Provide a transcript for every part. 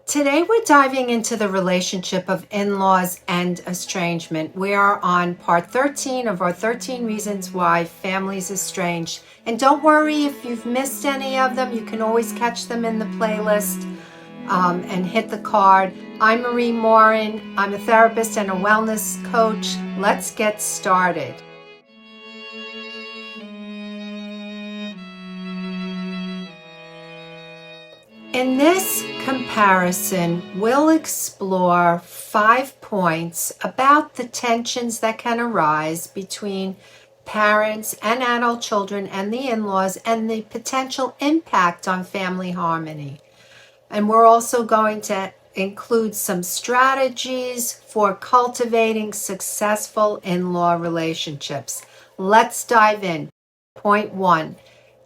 Today we're diving into the relationship of in-laws and estrangement. We are on part 13 of our 13 reasons why families estrange. And don't worry if you've missed any of them, you can always catch them in the playlist and hit the card. I'm Marie Morin. I'm a therapist and a wellness coach. Let's get started. In this comparison, we'll explore 5 points about the tensions that can arise between parents and adult children and the in-laws and the potential impact on family harmony. And we're also going to include some strategies for cultivating successful in-law relationships. Let's dive in. Point 1.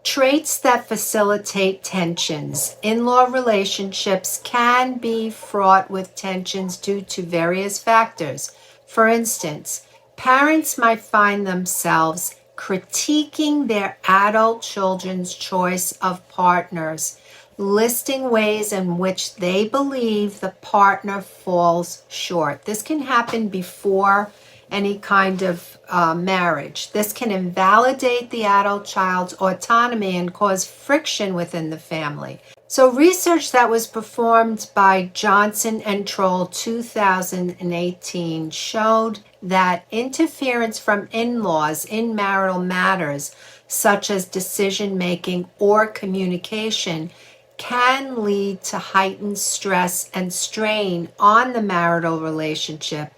Traits that facilitate tensions. In-law relationships can be fraught with tensions due to various factors. For instance, parents might find themselves critiquing their adult children's choice of partners, listing ways in which they believe the partner falls short. This can happen before any kind of marriage. This can invalidate the adult child's autonomy and cause friction within the family. So research that was performed by Johnson and Troll 2018 showed that interference from in-laws in marital matters, such as decision-making or communication, can lead to heightened stress and strain on the marital relationship,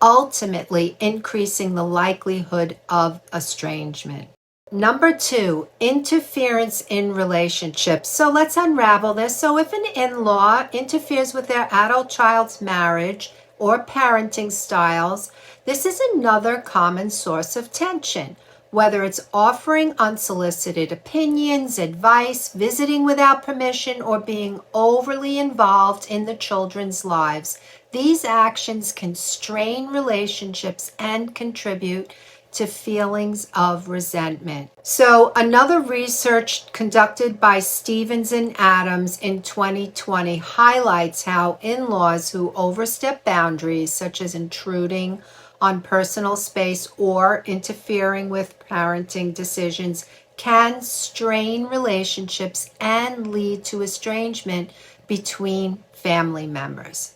ultimately increasing the likelihood of estrangement. Number 2, interference in relationships. So let's unravel this. So if an in-law interferes with their adult child's marriage or parenting styles, this is another common source of tension. Whether it's offering unsolicited opinions, advice, visiting without permission, or being overly involved in the children's lives, these actions can strain relationships and contribute to feelings of resentment. So another research conducted by Stevens and Adams in 2020 highlights how in-laws who overstep boundaries, such as intruding on personal space or interfering with parenting decisions, can strain relationships and lead to estrangement between family members.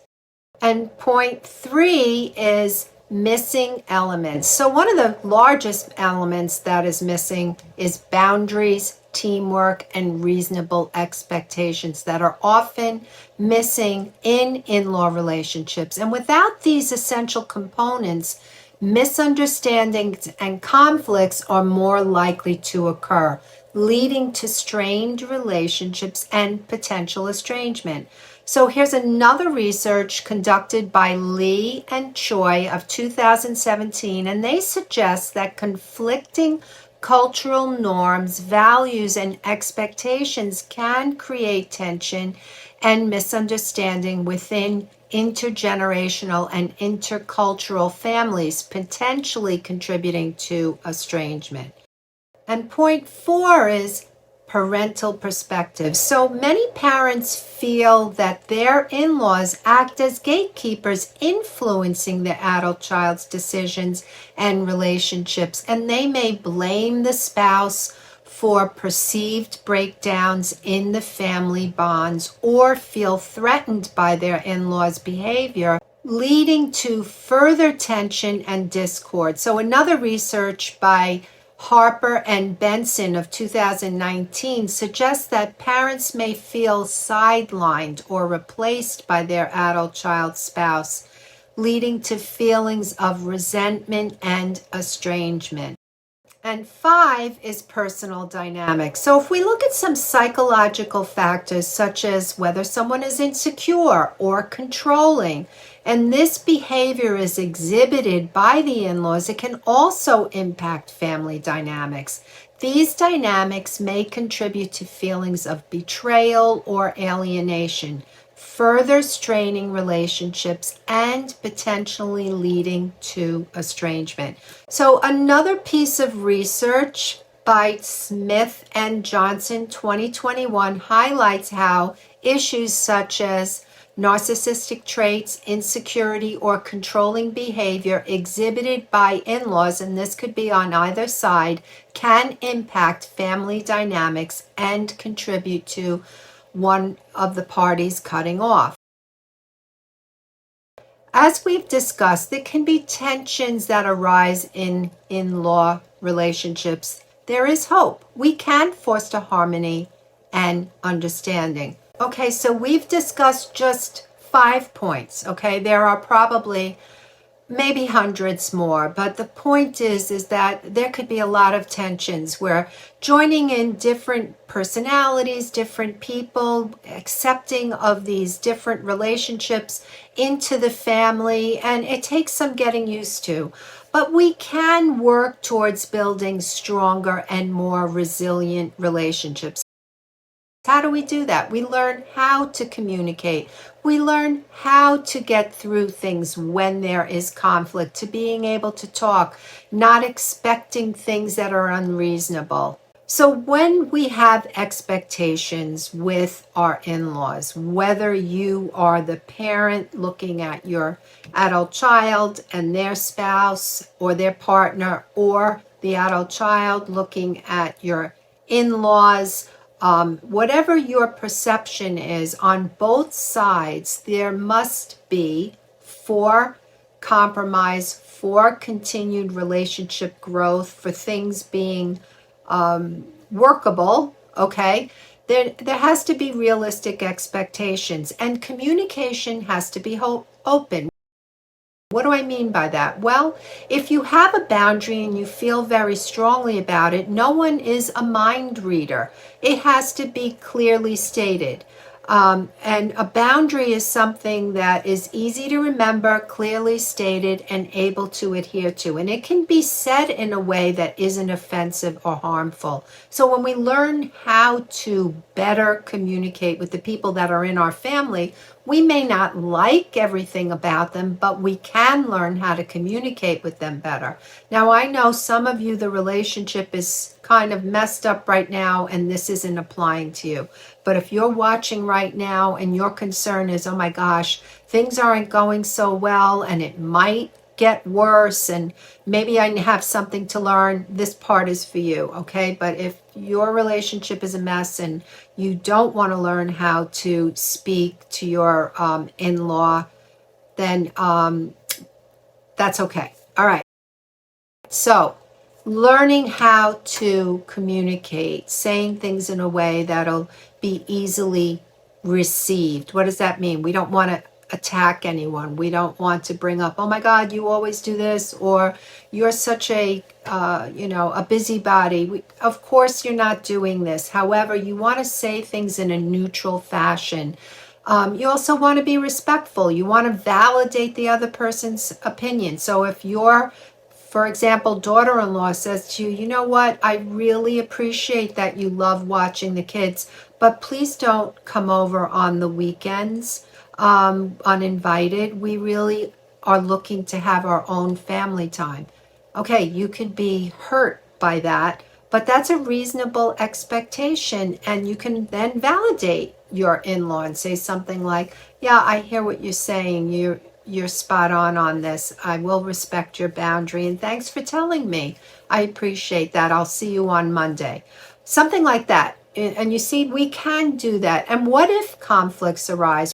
And point 3 is missing elements. So one of the largest elements that is missing is boundaries, teamwork, and reasonable expectations that are often missing in in-law relationships. And without these essential components, misunderstandings and conflicts are more likely to occur, leading to strained relationships and potential estrangement. So here's another research conducted by Lee and Choi of 2017, and they suggest that conflicting cultural norms, values, and expectations can create tension and misunderstanding within intergenerational and intercultural families, potentially contributing to estrangement. And point 4 is parental perspective. So many parents feel that their in-laws act as gatekeepers, influencing their adult child's decisions and relationships, and they may blame the spouse for perceived breakdowns in the family bonds or feel threatened by their in-laws' behavior, leading to further tension and discord. So another research by Harper and Benson of 2019 suggests that parents may feel sidelined or replaced by their adult child spouse, leading to feelings of resentment and estrangement. And 5 is personal dynamics. So if we look at some psychological factors such as whether someone is insecure or controlling, and this behavior is exhibited by the in-laws, it can also impact family dynamics. These dynamics may contribute to feelings of betrayal or alienation, further straining relationships and potentially leading to estrangement. So another piece of research by Smith and Johnson 2021 highlights how issues such as Narcissistic traits, insecurity, or controlling behavior exhibited by in-laws, and this could be on either side, can impact family dynamics and contribute to one of the parties cutting off. As we've discussed, there can be tensions that arise in in-law relationships. There is hope. We can foster harmony and understanding. Okay, so we've discussed just 5 points, okay? There are probably maybe hundreds more, but the point is that there could be a lot of tensions where joining in different personalities, different people, accepting of these different relationships into the family, and it takes some getting used to. But we can work towards building stronger and more resilient relationships. How do we do that? We learn how to communicate. We learn how to get through things when there is conflict, to being able to talk, not expecting things that are unreasonable. So when we have expectations with our in-laws, whether you are the parent looking at your adult child and their spouse or their partner, or the adult child looking at your in-laws, whatever your perception is on both sides, there must be for compromise, for continued relationship growth, for things being workable, okay? There has to be realistic expectations, and communication has to be open. What do I mean by that? Well, if you have a boundary and you feel very strongly about it, no one is a mind reader. It has to be clearly stated. And a boundary is something that is easy to remember, clearly stated, and able to adhere to. And it can be said in a way that isn't offensive or harmful. So when we learn how to better communicate with the people that are in our family, we may not like everything about them, but we can learn how to communicate with them better. Now, I know some of you, the relationship is kind of messed up right now, and this isn't applying to you. But if you're watching right now and your concern is, oh my gosh, things aren't going so well and it might get worse and maybe I have something to learn, this part is for you, okay? But if your relationship is a mess and you don't want to learn how to speak to your in-law, then that's okay. All right. So learning how to communicate, saying things in a way that'll be easily received. What does that mean? We don't want to attack anyone. We don't want to bring up, oh my God, you always do this, or you're such a, a busybody. Of course, you're not doing this. However, you want to say things in a neutral fashion. You also want to be respectful. You want to validate the other person's opinion. So if you're, for example, daughter-in-law says to you, you know what, I really appreciate that you love watching the kids, but please don't come over on the weekends uninvited. We really are looking to have our own family time. Okay, you could be hurt by that, but that's a reasonable expectation, and you can then validate your in-law and say something like, yeah, I hear what you're saying. You're spot on this. I will respect your boundary, and thanks for telling me. I appreciate that. I'll see you on Monday. Something like that. And you see, we can do that. And what if conflicts arise?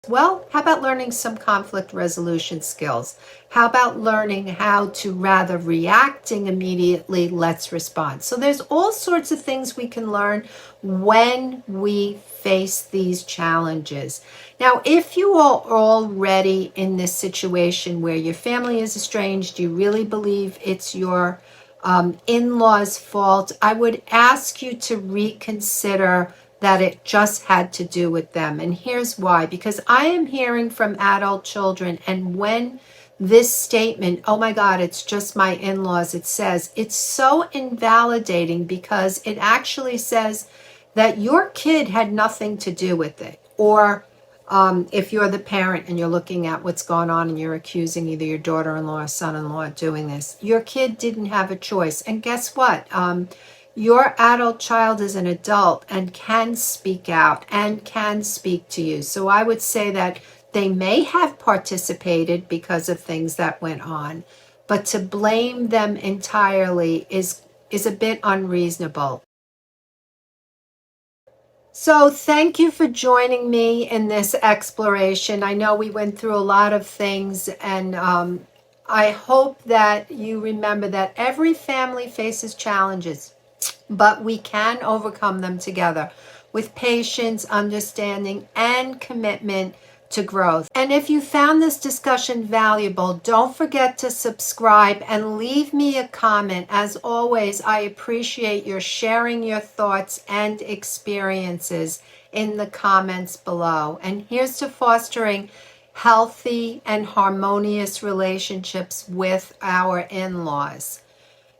Well, how about learning some conflict resolution skills? How about learning how to, rather reacting immediately, let's respond. So there's all sorts of things we can learn when we face these challenges. Now, if you are already in this situation where your family is estranged, you really believe it's your in-laws' fault, I would ask you to reconsider that it just had to do with them. And here's why. Because I am hearing from adult children, and when this statement, oh my God, it's just my in-laws, it says, it's so invalidating because it actually says that your kid had nothing to do with it. Or if you're the parent and you're looking at what's going on and you're accusing either your daughter-in-law or son-in-law of doing this, your kid didn't have a choice. And guess what? Your adult child is an adult and can speak out and can speak to you. So I would say that they may have participated because of things that went on, but to blame them entirely is a bit unreasonable. So thank you for joining me in this exploration. I know we went through a lot of things, and I hope that you remember that every family faces challenges, but we can overcome them together with patience, understanding, and commitment to growth. And if you found this discussion valuable, don't forget to subscribe and leave me a comment. As always, I appreciate your sharing your thoughts and experiences in the comments below. And here's to fostering healthy and harmonious relationships with our in-laws.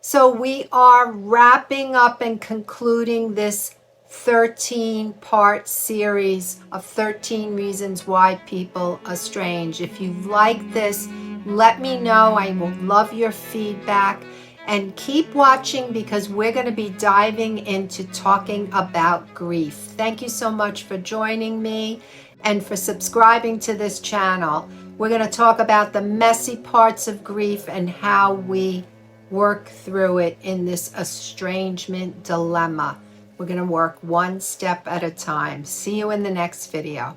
So we are wrapping up and concluding this 13-part series of 13 reasons why people estrange. If you like this, let me know. I will love your feedback. And keep watching, because we're going to be diving into talking about grief. Thank you so much for joining me and for subscribing to this channel. We're going to talk about the messy parts of grief and how we work through it in this estrangement dilemma. We're going to work one step at a time. See you in the next video.